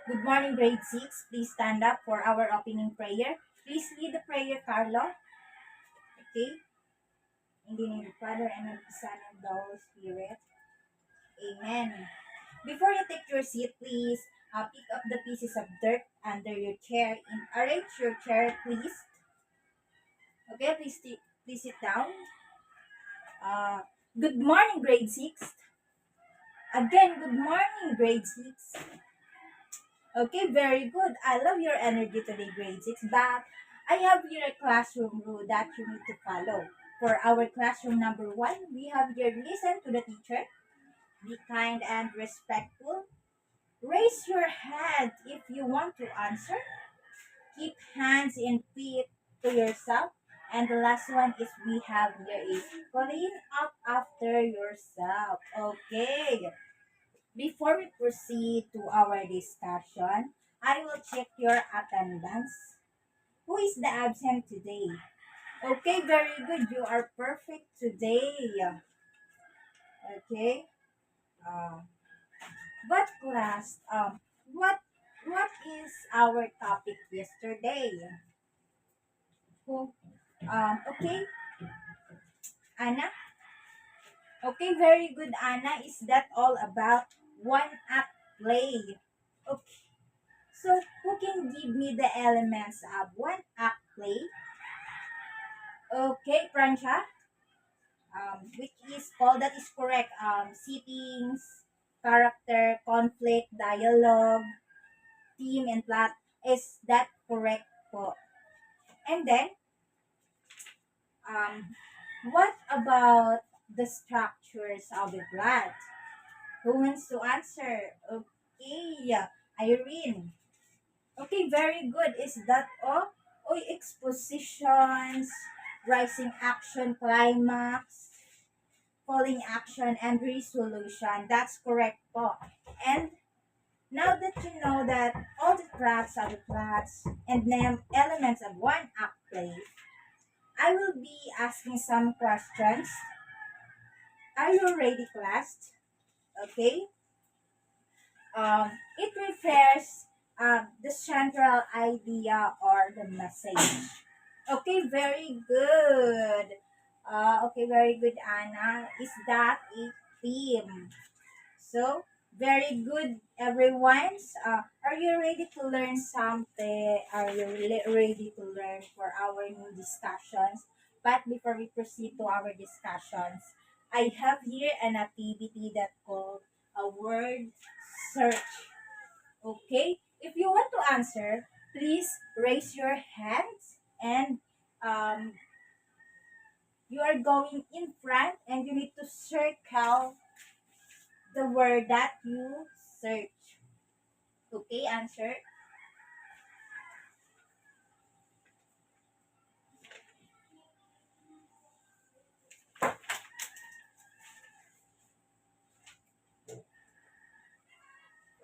Good morning, grade 6. Please stand up for our opening prayer. Please lead the prayer, Carlo. Okay? In the name of the Father, and of the Son, and of the Holy Spirit. Amen. Before you take your seat, please pick up the pieces of dirt under your chair and arrange your chair, please. Okay, please sit down. Uh, Good morning, grade 6. Again, good morning, grade 6. Okay, very good. I love your energy today, grade 6. But I have here a classroom rule that you need to follow. For our classroom number 1, we have here listen to the teacher, be kind and respectful, raise your hand if you want to answer, keep hands and feet to yourself, and the last one is we have here is clean up after yourself. Okay. Before we proceed to our discussion, I will check your attendance. Who is the absent today? Okay, very good. You are perfect today. Okay. Uh, but class, what is our topic yesterday? Who? Okay, Anna. Okay, very good, Anna. Is that all about one act play? Okay. So, who can give me the elements of one act play? Okay, Pransha, which is called, that is correct. Settings, character, conflict, dialogue, theme, and plot. Is that correct po? And then, um, what about the structures of the plot? Who wants to answer? Okay, Irene. Okay, very good. Is that all? Oh, expositions, rising action, climax, falling action, and resolution. That's correct po. And now that you know that all the plots are the plots and name elements of one act play, I will be asking some questions. Are you ready, class? Okay. It refers the central idea or the message. Okay, very good. Okay, very good, Anna. Is that a theme? So, very good, everyone. Are you ready to learn something? Are you ready to learn for our new discussions? But before we proceed to our discussions, I have here an activity that called a word search. Okay? If you want to answer, please raise your hands and um, you are going in front and you need to circle the word that you search. Okay, answer.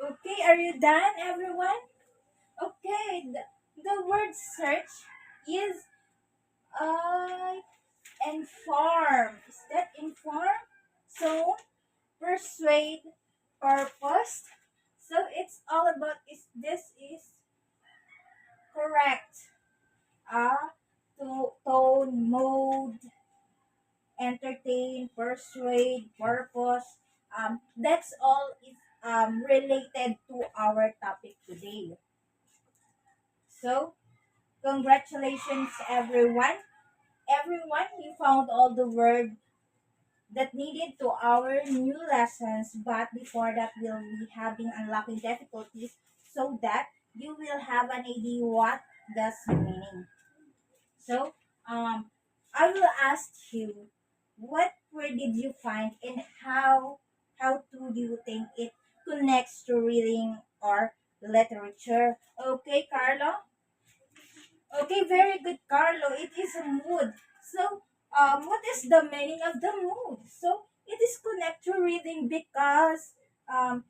Okay, are you done, everyone? Okay, the word search is uh, inform. Is that inform? So, persuade, purpose. So, it's all about is this is correct. Tone, mode, entertain, persuade, purpose. That's all is related to our topic today. So, congratulations, everyone. Everyone, you found all the word that needed to our new lessons. But before that, we'll be having unlocking difficulties so that you will have an idea what does meaning. So, I will ask you, what word did you find and how do you think it connects to reading or literature? Okay, Carlo. Okay, very good, Carlo. It is a mood. So, what is the meaning of the mood? So, it is connect to reading because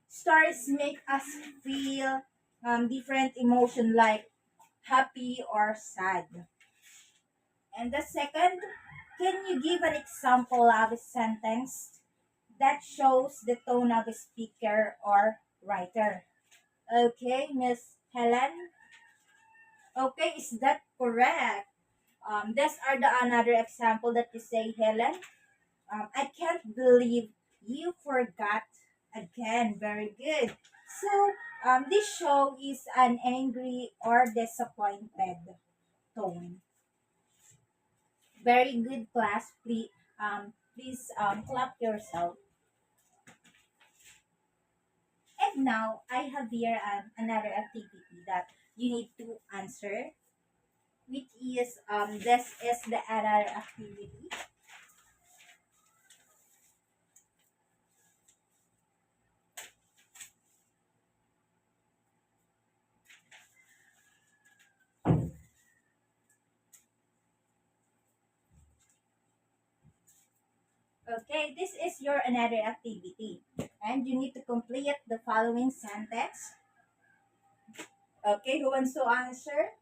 stories make us feel different emotion like happy or sad. And the second, can you give an example of a sentence that shows the tone of a speaker or writer? Okay, Miss Helen. Okay, is that correct? These are the another example that you say, Helen. I can't believe you forgot again. Very good. So, this show is an angry or disappointed tone. Very good, class. Please clap yourself. And now I have here another activity that you need to answer, which is this is the other activity. Okay, this is your another activity, and you need to complete the following sentence. Okay, who wants to answer?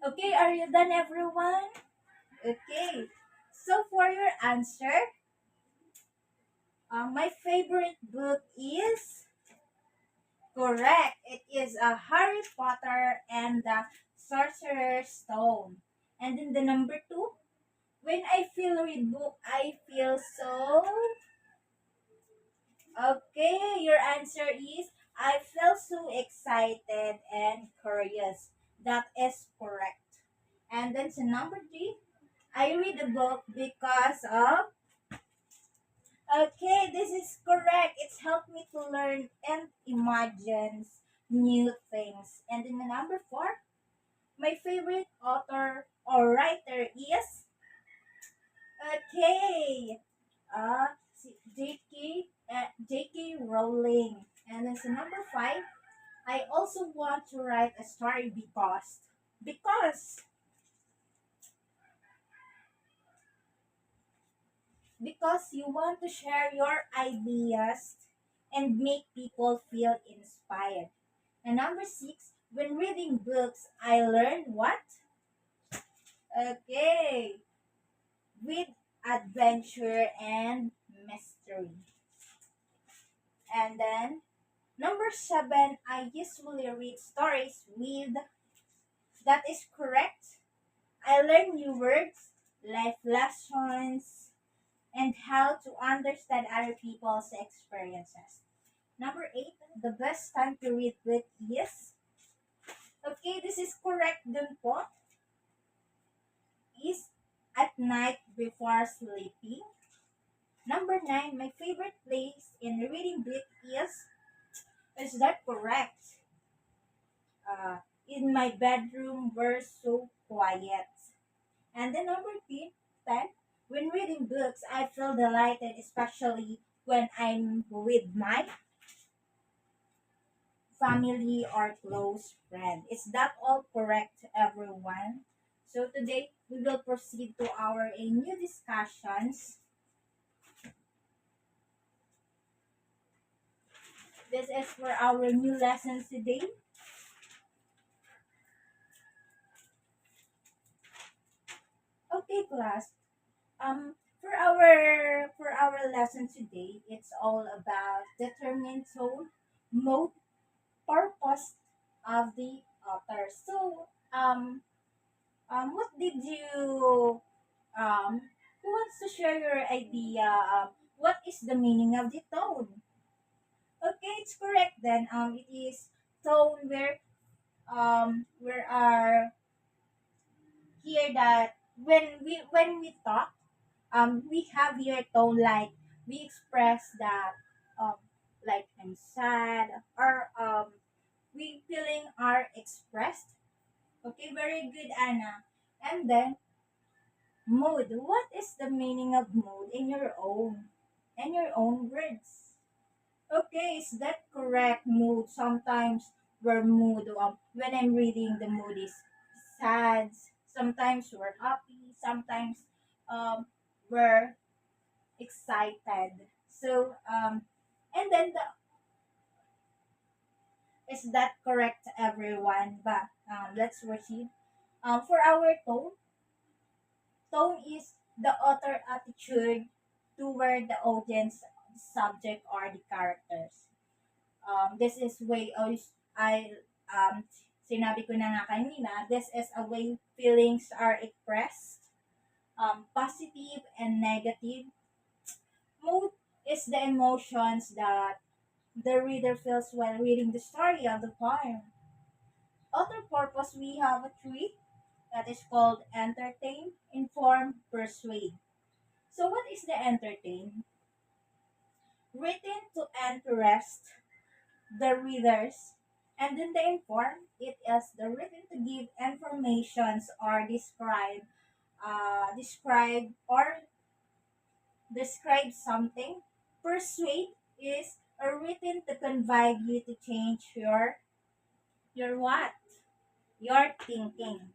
Okay, are you done, everyone? Okay, so for your answer, my favorite book is correct. It is Harry Potter and the Sorcerer's Stone. And then the number two, when I feel read book, I feel so. Okay, your answer is I feel so excited and curious. That is correct. And then so number three, I read a book because of. Okay, this is correct. It's helped me to learn and imagine new things. And then the number four, my favorite author or writer is okay. J.K. Rowling. And then so number five, I also want to write a story because because you want to share your ideas and make people feel inspired. And number six, when reading books, I learn what? Okay, with adventure and mystery. And then number seven, I usually read stories with, that is correct. I learn new words, life lessons, and how to understand other people's experiences. Number eight, the best time to read book is, okay, this is correct dun po, is at night before sleeping. Number nine, my favorite place in reading book is that correct? Uh, in my bedroom, we're so quiet. And then number 10, when reading books, I feel delighted, especially when I'm with my family or close friend. Is that all correct, everyone? So today, we will proceed to our a new discussions. This is for our new lessons today. Okay, class. For our lesson today, it's all about determine tone, mode, purpose of the author. So, what did you who wants to share your idea? What is the meaning of the tone? Okay, it's correct then. It is tone where are here that when we talk, we have here tone like we express that um like I'm sad or we feeling are expressed. Okay, very good, Anna. And then mood. What is the meaning of mood in your own words? Okay, is that correct? Mood. Sometimes we're mood. When I'm reading, the mood is sad. Sometimes we're happy. Sometimes we're excited. So and then is that correct, everyone? But let's proceed. For our tone. Tone is the author attitude toward the audience, subject, or the characters. This is way I sinabi ko na nga kanina, this is a way feelings are expressed, positive and negative. Mood is the emotions that the reader feels while reading the story of the poem. Other purpose, we have a three that is called entertain, inform, persuade. So what is the entertain? Written to interest the readers, and then the inform, it is the written to give informations or describe or describe something. Persuade is a written to convey you to change your what? Your thinking.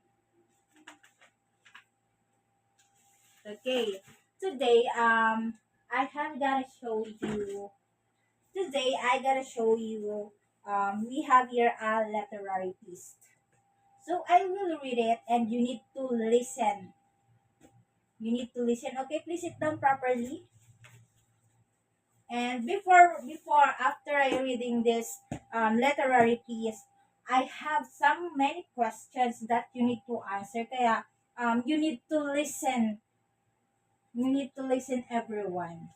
Okay. Today I gotta show you we have here a literary piece. So I will read it and you need to listen. You need to listen. Okay, please sit down properly. And after I reading this literary piece, I have some many questions that you need to answer. Kaya you need to listen. You need to listen, everyone.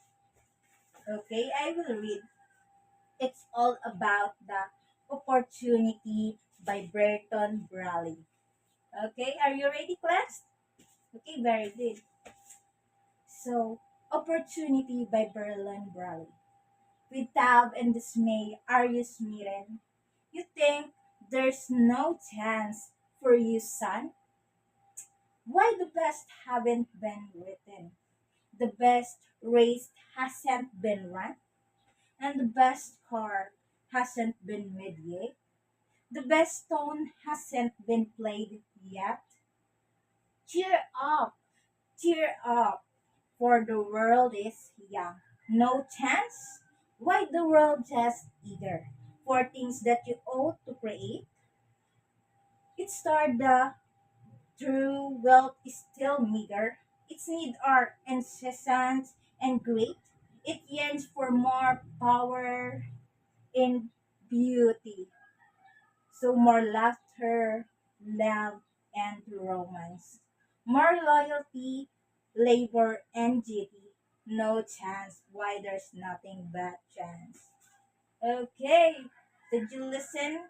Okay, I will read. It's all about the opportunity by Burton Braley. Okay, are you ready, class? Okay, very good. So, Opportunity by Berlin Braley. With doubt and dismay, are you smitten? You think there's no chance for you, son? Why the best haven't been written? The best race hasn't been run? And the best car hasn't been made yet? The best tone hasn't been played yet? Cheer up, cheer up, for the world is young. No chance? Why the world just eager for things that you ought to create? Its star the true wealth is still meager. Its needs are incessant and great. It yearns for more power and beauty. So more laughter, love, and romance. More loyalty, labor, and duty. No chance. Why there's nothing but chance. Okay. Did you listen?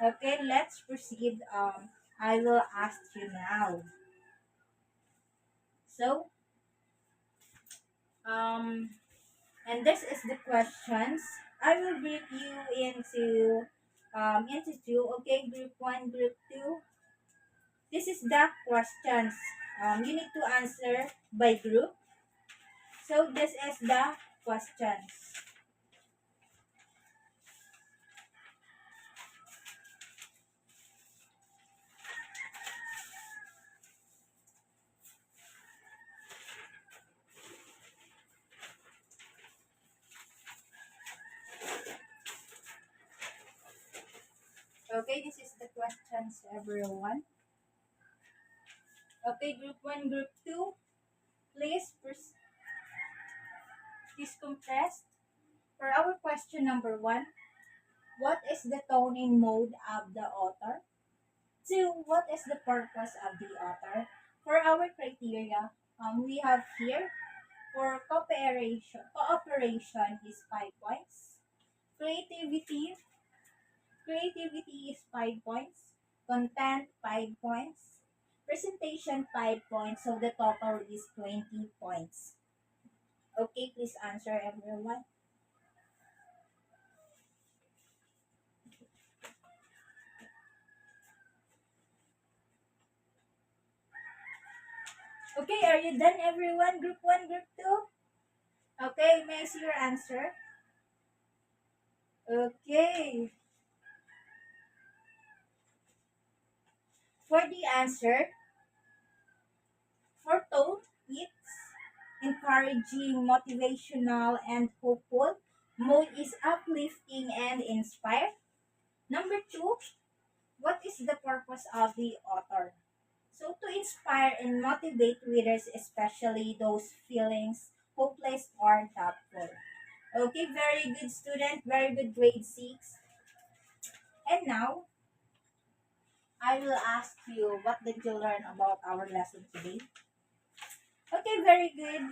Okay, let's proceed. I will ask you now. So, um, and this is the questions. I will break you into two. Okay, group one, group two. This is the questions. You need to answer by group. So this is the questions. Okay, this is the questions, everyone. Okay, group one, group two. Please compress. For our question number one, what is the tone and mode of the author? Two, what is the purpose of the author? For our criteria, we have here for cooperation is 5 points. Creativity, creativity is 5 points. Content 5 points. Presentation 5 points. So the total is 20 points. Okay, please answer, everyone. Okay, are you done, everyone? Group one, group two. Okay, may I see your answer? Okay. For the answer, for tone, it's encouraging, motivational, and hopeful. Mood is uplifting and inspired. Number two, what is the purpose of the author? So to inspire and motivate readers, especially those feelings hopeless or doubtful. Okay, very good student, very good grade 6. And now, I will ask you, what did you learn about our lesson today? Okay, very good.